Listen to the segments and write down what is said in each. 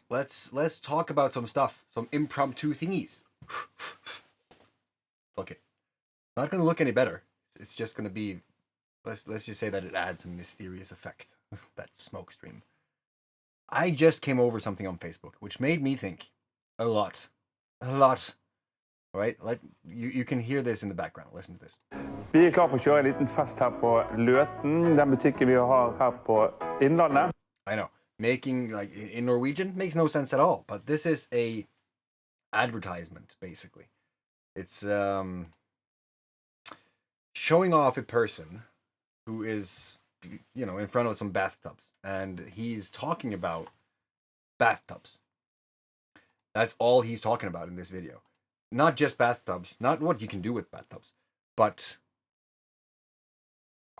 let's talk about some stuff, some impromptu thingies. Fuck it. Not gonna look any better. It's just gonna be. Let's just say that it adds a mysterious effect. That smoke stream. I just came over something on Facebook, which made me think a lot. Right? Like you can hear this in the background. Listen to this. Vi klar for å kjøre en liten fest her på Løten, den butikken vi har her på Innlandet. I know. Making, like, in Norwegian makes no sense at all, but this is a advertisement, basically. It's showing off a person who is, in front of some bathtubs, and he's talking about bathtubs. That's all he's talking about in this video. Not just bathtubs, not what you can do with bathtubs, but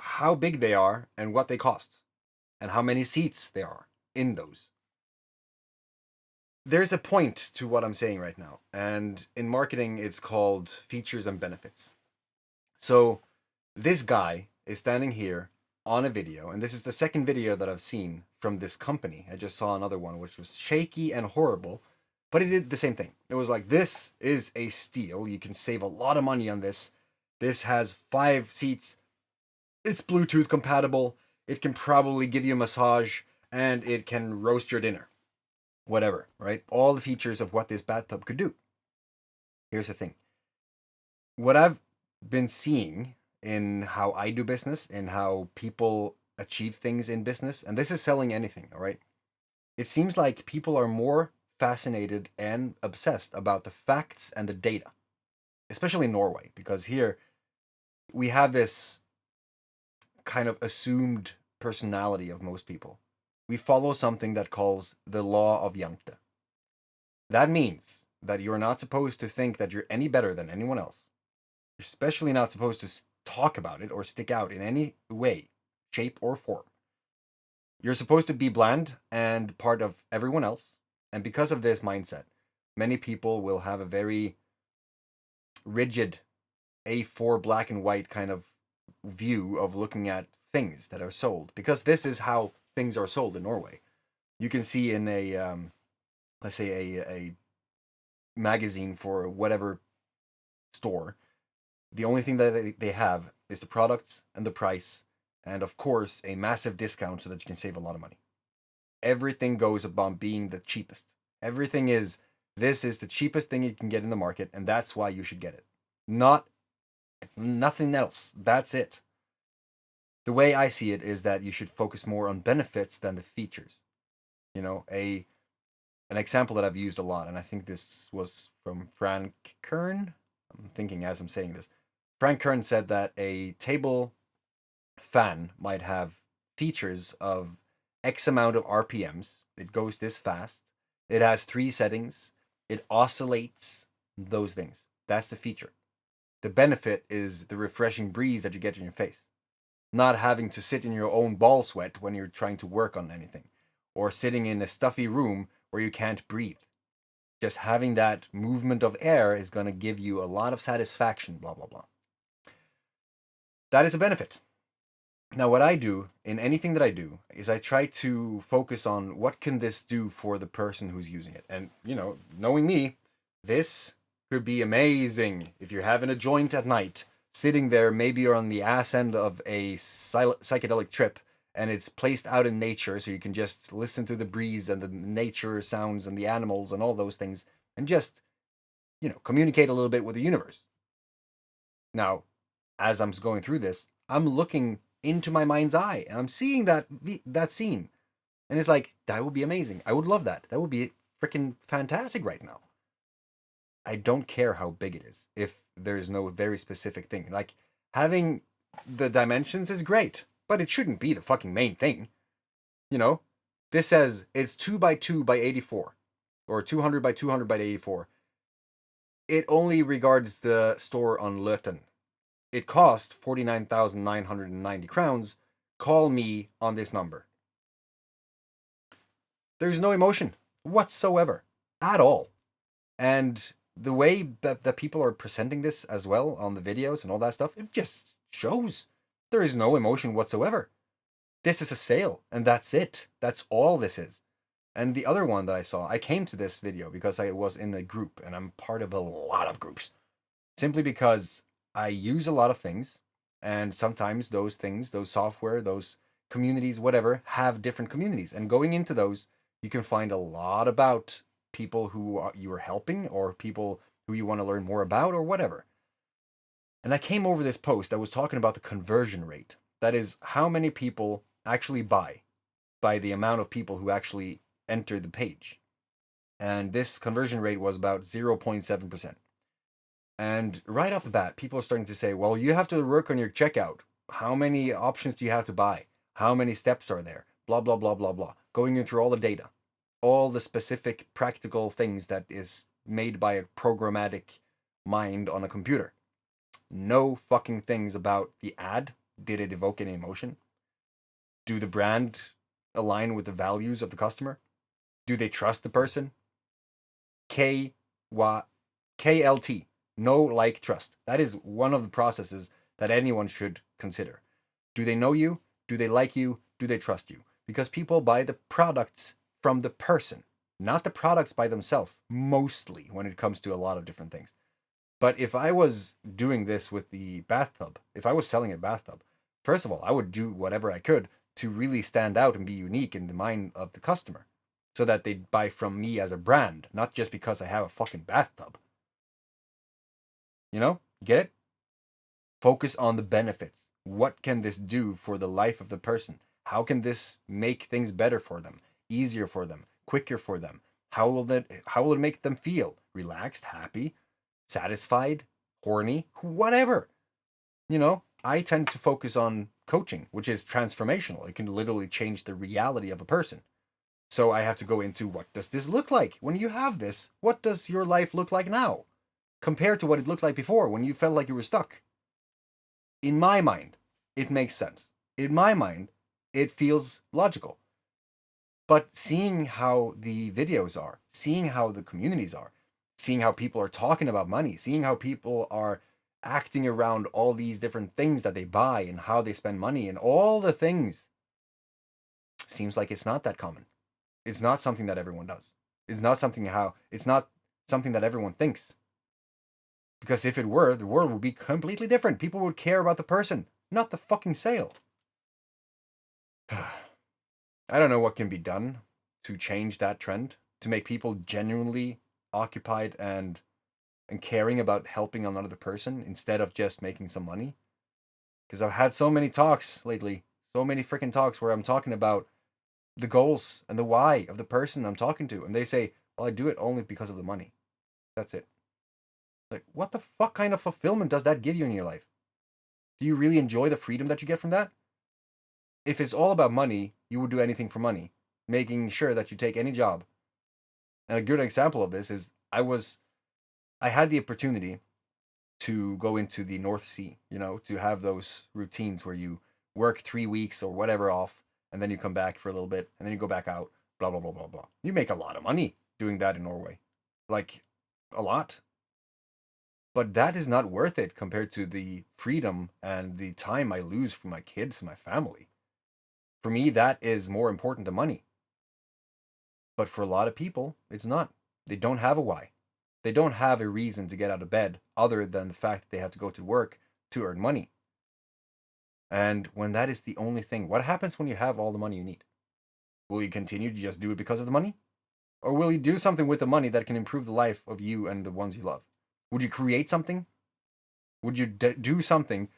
how big they are and what they cost, and how many seats there are in those. There's a point to what I'm saying right now, and in marketing it's called features and benefits. So this guy is standing here on a video, and this is the second video that I've seen from this company. I just saw another one which was shaky and horrible, but it did the same thing. It was like, this is a steal, you can save a lot of money on this. This has 5 seats, it's Bluetooth compatible, it can probably give you a massage, and it can roast your dinner. Whatever, right? All the features of what this bathtub could do. Here's the thing. What I've been seeing in how I do business and how people achieve things in business, and this is selling anything, all right? It seems like people are more fascinated and obsessed about the facts and the data, especially in Norway, because here we have this kind of assumed personality of most people. We follow something that calls the law of 𝐓𝐡𝐞. That means that you're not supposed to think that you're any better than anyone else. You're especially not supposed to talk about it or stick out in any way, shape, or form. You're supposed to be bland and part of everyone else. And because of this mindset, many people will have a very rigid A4 black and white kind of view of looking at things that are sold, because this is how things are sold in Norway. You can see in a let's say a magazine for whatever store, the only thing that they have is the products and the price, and of course a massive discount so that you can save a lot of money. Everything goes about being the cheapest. Everything is, this is the cheapest thing you can get in the market, and that's why you should get it. Nothing else. That's it. The way I see it is that you should focus more on benefits than the features. An example that I've used a lot, and I think this was from Frank Kern. I'm thinking as I'm saying this. Frank Kern said that a table fan might have features of X amount of RPMs. It goes this fast. It has 3 settings. It oscillates. Those things. That's the feature. The benefit is the refreshing breeze that you get in your face. Not having to sit in your own ball sweat when you're trying to work on anything, or sitting in a stuffy room where you can't breathe. Just having that movement of air is going to give you a lot of satisfaction, blah, blah, blah. That is a benefit. Now, what I do in anything that I do is I try to focus on what can this do for the person who's using it. And, knowing me, this could be amazing if you're having a joint at night, sitting there, maybe you're on the ass end of a psychedelic trip, and it's placed out in nature, so you can just listen to the breeze and the nature sounds and the animals and all those things, and just, communicate a little bit with the universe. Now, as I'm going through this, I'm looking into my mind's eye, and I'm seeing that scene, and it's like, that would be amazing. I would love that. That would be freaking fantastic right now. I don't care how big it is if there's no very specific thing. Like, having the dimensions is great, but it shouldn't be the fucking main thing. This says it's 2 by 2 by 84, or 200 by 200 by 84. It only regards the store on Løten. It cost 49,990 crowns. Call me on this number. There's no emotion whatsoever at all. And the way that people are presenting this as well on the videos and all that stuff, it just shows there is no emotion whatsoever. This is a sale, and that's it. That's all this is. And the other one that I saw, I came to this video because I was in a group, and I'm part of a lot of groups, simply because I use a lot of things, and sometimes those things, those software, those communities, whatever, have different communities. And going into those, you can find a lot about people who you are helping, or people who you want to learn more about, or whatever. And I came over this post that was talking about the conversion rate. That is, how many people actually buy by the amount of people who actually enter the page. And this conversion rate was about 0.7%. And right off the bat, people are starting to say, well, you have to work on your checkout. How many options do you have to buy? How many steps are there? Blah, blah, blah, blah, blah. Going in through all the data, all the specific practical things that is made by a programmatic mind on a computer. No fucking things about the ad. Did it evoke any emotion? Do the brand align with the values of the customer? Do they trust the person? KLT. Know, like, trust. That is one of the processes that anyone should consider. Do they know you? Do they like you? Do they trust you? Because people buy the products from the person, not the products by themselves, mostly when it comes to a lot of different things. But if I was doing this with the bathtub, if I was selling a bathtub, first of all, I would do whatever I could to really stand out and be unique in the mind of the customer, so that they buy from me as a brand, not just because I have a fucking bathtub. You know? Get it? Focus on the benefits. What can this do for the life of the person? How can this make things better for them? Easier for them? Quicker for them? How will it make them feel? Relaxed? Happy? Satisfied? Horny? Whatever. You know, I tend to focus on coaching, which is transformational. It can literally change the reality of a person. So I have to go into, what does this look like? When you have this, what does your life look like now? Compared to what it looked like before, when you felt like you were stuck. In my mind, it makes sense. In my mind, it feels logical. But seeing how the videos are, seeing how the communities are, seeing how people are talking about money, seeing how people are acting around all these different things that they buy and how they spend money and all the things, seems like it's not that common. It's not something that everyone does. It's not something that everyone thinks. Because if it were, the world would be completely different. People would care about the person, not the fucking sale. I don't know what can be done to change that trend, to make people genuinely occupied and caring about helping another person instead of just making some money. Because I've had so many talks lately, so many freaking talks where I'm talking about the goals and the why of the person I'm talking to. And they say, well, I do it only because of the money. That's it. Like, what the fuck kind of fulfillment does that give you in your life? Do you really enjoy the freedom that you get from that? If it's all about money, you would do anything for money, making sure that you take any job. And a good example of this is I had the opportunity to go into the North Sea, you know, to have those routines where you work 3 weeks or whatever off, and then you come back for a little bit, and then you go back out, blah, blah, blah, blah, blah. You make a lot of money doing that in Norway. Like, a lot. But that is not worth it compared to the freedom and the time I lose for my kids and my family. For me, that is more important than money. But for a lot of people, it's not. They don't have a why. They don't have a reason to get out of bed other than the fact that they have to go to work to earn money. And when that is the only thing, what happens when you have all the money you need? Will you continue to just do it because of the money? Or will you do something with the money that can improve the life of you and the ones you love? Would you create something? Would you do something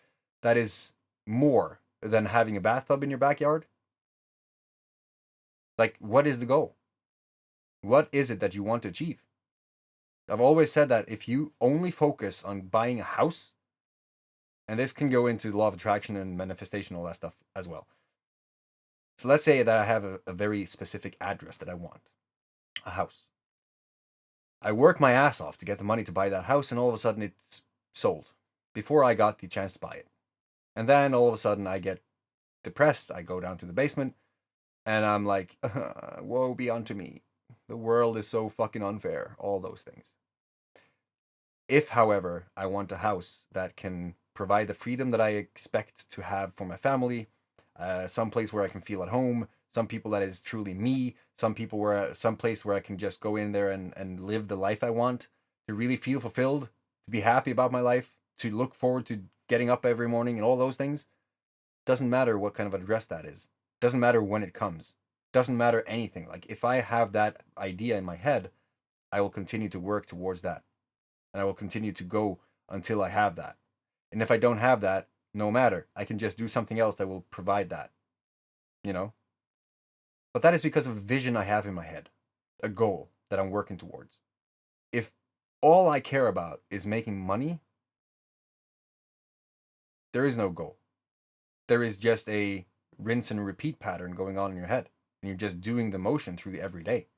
that is more than having a bathtub in your backyard? Like, what is the goal? What is it that you want to achieve? I've always said that if you only focus on buying a house, and this can go into the law of attraction and manifestation, all that stuff as well. So let's say that I have a very specific address that I want, a house. I work my ass off to get the money to buy that house, and all of a sudden it's sold before I got the chance to buy it. And then all of a sudden I get depressed. I go down to the basement, and I'm like, woe be unto me. The world is so fucking unfair. All those things. If, however, I want a house that can provide the freedom that I expect to have for my family, some place where I can feel at home, some people that is truly me, some people some place where I can just go in there and live the life I want, to really feel fulfilled, to be happy about my life, to look forward to getting up every morning and all those things. Doesn't matter what kind of address that is. Doesn't matter when it comes. Doesn't matter anything. Like, if I have that idea in my head, I will continue to work towards that. And I will continue to go until I have that. And if I don't have that, no matter. I can just do something else that will provide that. You know? But that is because of a vision I have in my head. A goal that I'm working towards. If all I care about is making money, there is no goal. There is just a rinse and repeat pattern going on in your head. And you're just doing the motion through the everyday.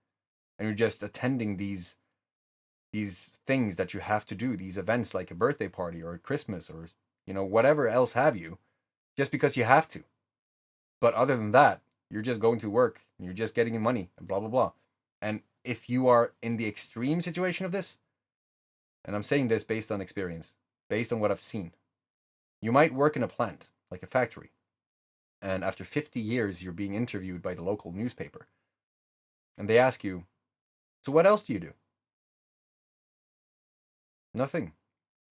And you're just attending these things that you have to do, these events like a birthday party or a Christmas or, you know, whatever else have you, just because you have to. But other than that, you're just going to work and you're just getting money and blah, blah, blah. And if you are in the extreme situation of this, and I'm saying this based on experience, based on what I've seen, you might work in a plant, like a factory, and after 50 years, you're being interviewed by the local newspaper. And they ask you, so what else do you do? Nothing.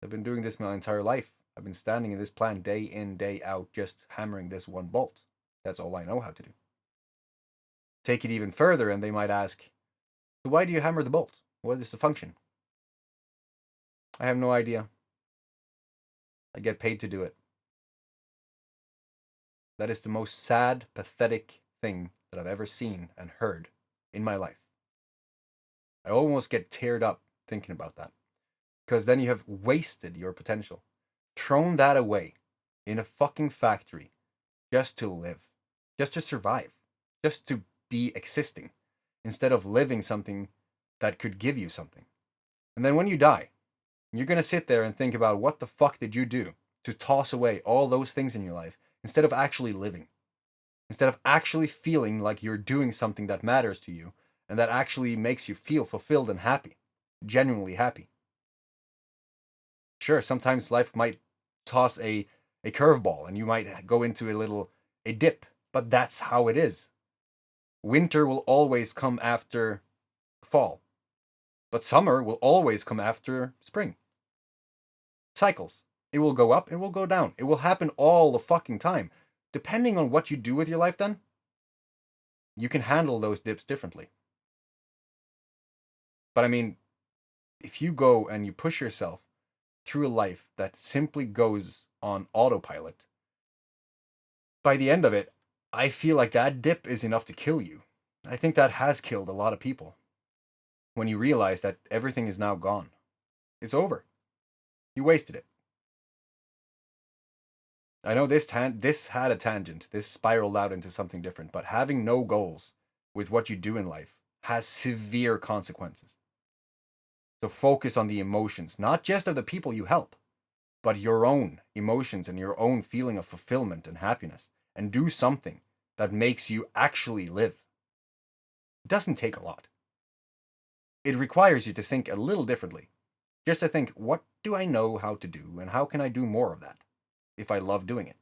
I've been doing this my entire life. I've been standing in this plant day in, day out, just hammering this one bolt. That's all I know how to do. Take it even further, and they might ask, so why do you hammer the bolt? What is the function? I have no idea. I get paid to do it. That is the most sad, pathetic thing that I've ever seen and heard in my life. I almost get teared up thinking about that. Because then you have wasted your potential. Thrown that away in a fucking factory just to live. Just to survive. Just to be existing. Instead of living something that could give you something. And then when you die, you're going to sit there and think about what the fuck did you do to toss away all those things in your life instead of actually living. Instead of actually feeling like you're doing something that matters to you and that actually makes you feel fulfilled and happy. Genuinely happy. Sure, sometimes life might toss a curveball and you might go into a dip, but that's how it is. Winter will always come after fall, but summer will always come after spring. Cycles. It will go up, it will go down. It will happen all the fucking time. Depending on what you do with your life then, you can handle those dips differently. But I mean, if you go and you push yourself through a life that simply goes on autopilot, by the end of it, I feel like that dip is enough to kill you. I think that has killed a lot of people. When you realize that everything is now gone. It's over. You wasted it. I know this had a tangent. This spiraled out into something different. But having no goals with what you do in life has severe consequences. So focus on the emotions, not just of the people you help, but your own emotions and your own feeling of fulfillment and happiness. And do something that makes you actually live. It doesn't take a lot. It requires you to think a little differently. Just to think, what do I know how to do and how can I do more of that if I love doing it?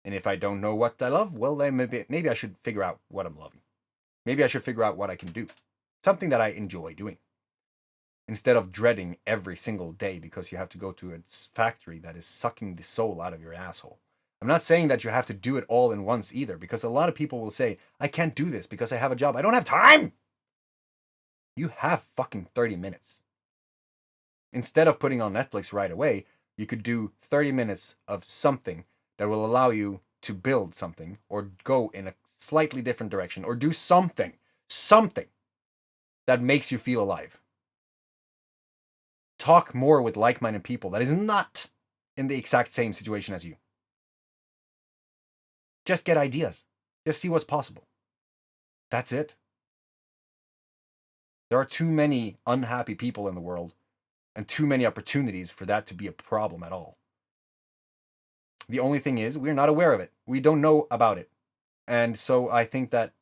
And if I don't know what I love, well, then maybe I should figure out what I'm loving. Maybe I should figure out what I can do. Something that I enjoy doing. Instead of dreading every single day because you have to go to a factory that is sucking the soul out of your asshole. I'm not saying that you have to do it all in once either, because a lot of people will say, I can't do this because I have a job. I don't have time! You have fucking 30 minutes. Instead of putting on Netflix right away, you could do 30 minutes of something that will allow you to build something or go in a slightly different direction or do something that makes you feel alive. Talk more with like-minded people that is not in the exact same situation as you. Just get ideas. Just see what's possible. That's it. There are too many unhappy people in the world and too many opportunities for that to be a problem at all. The only thing is, we're not aware of it. We don't know about it. And so I think that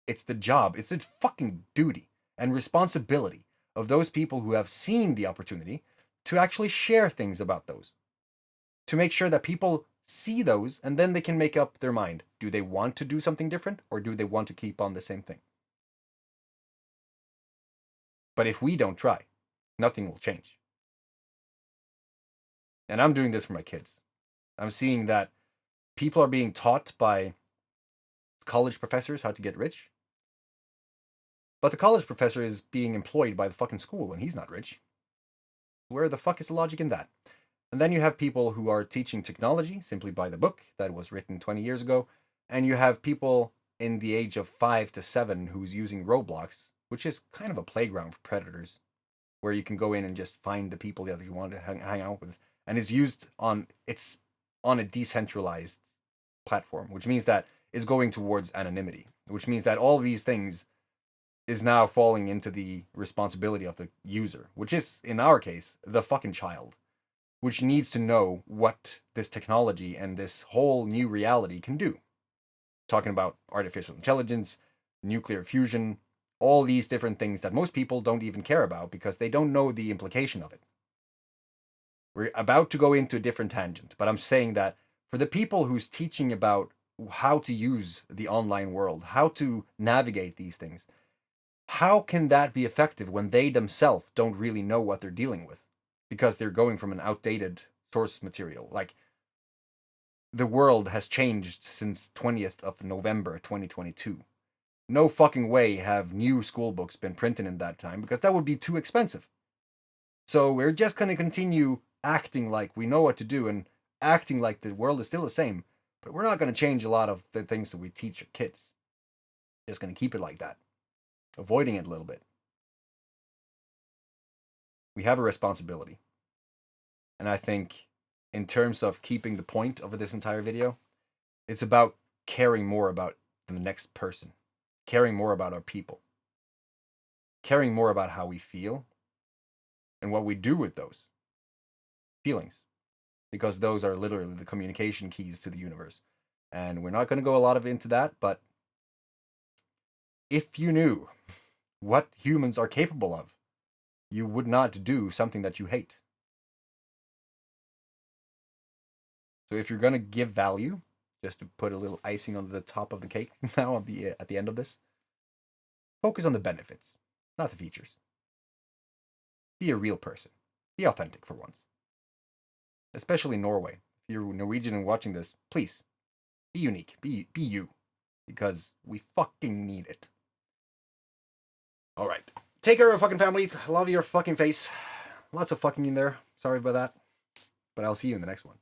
it's the job, it's the fucking duty and responsibility of those people who have seen the opportunity to actually share things about those. To make sure that people see those, and then they can make up their mind. Do they want to do something different, or do they want to keep on the same thing? But if we don't try, nothing will change. And I'm doing this for my kids. I'm seeing that people are being taught by college professors how to get rich. But the college professor is being employed by the fucking school, and he's not rich. Where the fuck is the logic in that? And then you have people who are teaching technology simply by the book that was written 20 years ago. And you have people in the age of 5 to 7 who's using Roblox, which is kind of a playground for predators, where you can go in and just find the people that you want to hang out with. And it's on a decentralized platform, which means that it's going towards anonymity, which means that all these things is now falling into the responsibility of the user, which is, in our case, the fucking child, which needs to know what this technology and this whole new reality can do. Talking about artificial intelligence, nuclear fusion, all these different things that most people don't even care about because they don't know the implication of it. We're about to go into a different tangent, but I'm saying that for the people who's teaching about how to use the online world, how to navigate these things, how can that be effective when they themselves don't really know what they're dealing with? Because they're going from an outdated source material. Like, the world has changed since 20th of November 2022. No fucking way have new school books been printed in that time, because that would be too expensive. So we're just going to continue acting like we know what to do and acting like the world is still the same, but we're not going to change a lot of the things that we teach our kids. Just going to keep it like that, avoiding it a little bit. We have a responsibility. And I think in terms of keeping the point of this entire video, it's about caring more about the next person, caring more about our people, caring more about how we feel and what we do with those feelings, because those are literally the communication keys to the universe. And we're not going to go a lot into that, but if you knew what humans are capable of, you would not do something that you hate. So if you're going to give value, just to put a little icing on the top of the cake now at the end of this, focus on the benefits, not the features. Be a real person. Be authentic for once. Especially Norway. If you're Norwegian and watching this, please, be unique. Be you. Because we fucking need it. Alright. Take care of your fucking family. Love your fucking face. Lots of fucking in there. Sorry about that. But I'll see you in the next one.